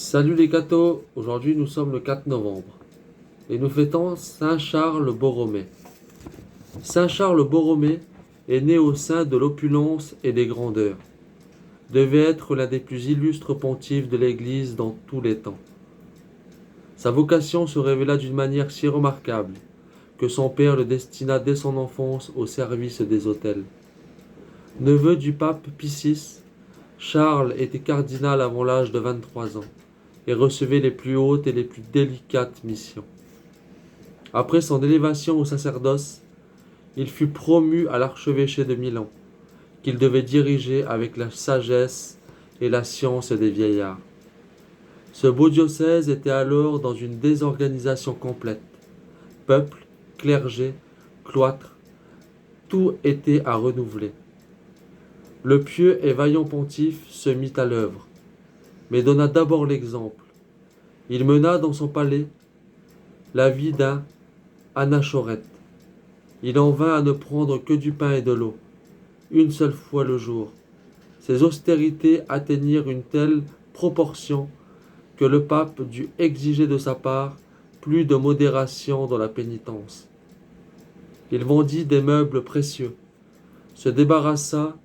Salut les cathos, aujourd'hui nous sommes le 4 novembre et nous fêtons Saint Charles Borromée. Saint Charles Borromée est né au sein de l'opulence et des grandeurs. Devait être l'un des plus illustres pontifes de l'Église dans tous les temps. Sa vocation se révéla d'une manière si remarquable que son père le destina dès son enfance au service des autels. Neveu du pape Pie VI, Charles était cardinal avant l'âge de 23 ans et recevait les plus hautes et les plus délicates missions. Après son élévation au sacerdoce, il fut promu à l'archevêché de Milan, qu'il devait diriger avec la sagesse et la science des vieillards. Ce beau diocèse était alors dans une désorganisation complète. Peuple, clergé, cloître, tout était à renouveler. Le pieux et vaillant pontife se mit à l'œuvre, mais donna d'abord l'exemple. Il mena dans son palais la vie d'un anachorète. Il en vint à ne prendre que du pain et de l'eau, une seule fois le jour. Ses austérités atteignirent une telle proportion que le pape dut exiger de sa part plus de modération dans la pénitence. Il vendit des meubles précieux, se débarrassa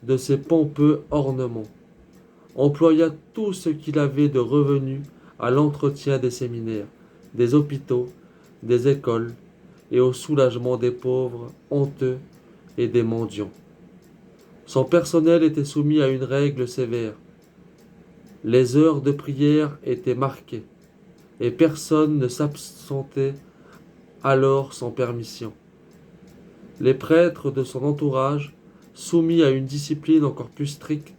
de ses pompeux ornements, employa tout ce qu'il avait de revenus à l'entretien des séminaires, des hôpitaux, des écoles et au soulagement des pauvres honteux et des mendiants. Son personnel était soumis à une règle sévère. Les heures de prière étaient marquées et personne ne s'absentait alors sans permission. Les prêtres de son entourage, soumis à une discipline encore plus stricte,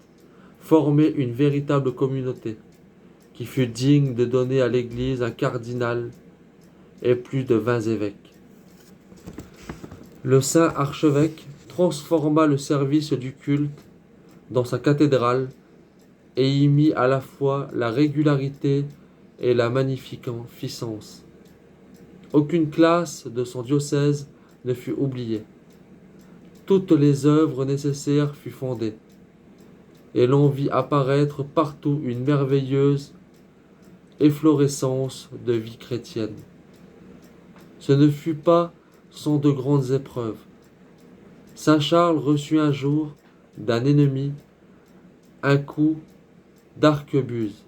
formaient une véritable communauté qui fut digne de donner à l'Église un cardinal et plus de 20 évêques. Le saint archevêque transforma le service du culte dans sa cathédrale et y mit à la fois la régularité et la magnificence. Aucune classe de son diocèse ne fut oubliée. Toutes les œuvres nécessaires furent fondées, et l'on vit apparaître partout une merveilleuse efflorescence de vie chrétienne. Ce ne fut pas sans de grandes épreuves. Saint Charles reçut un jour d'un ennemi un coup d'arquebuse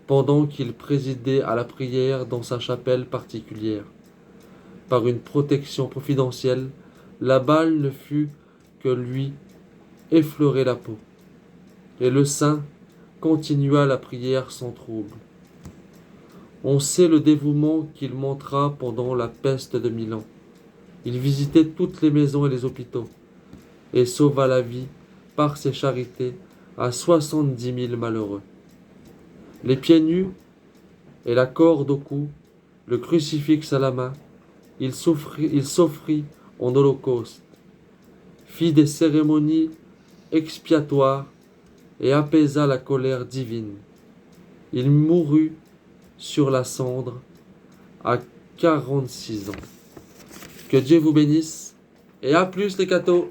pendant qu'il présidait à la prière dans sa chapelle particulière. Par une protection providentielle, la balle ne fut que lui effleurer la peau, et le saint continua la prière sans trouble. On sait le dévouement qu'il montra pendant la peste de Milan. Il visitait toutes les maisons et les hôpitaux, et sauva la vie par ses charités à 70 000 malheureux. Les pieds nus et la corde au cou, le crucifix à la main, il s'offrit en holocauste, fit des cérémonies expiatoires et apaisa la colère divine. Il mourut sur la cendre à 46 ans. Que Dieu vous bénisse et à plus les cathos!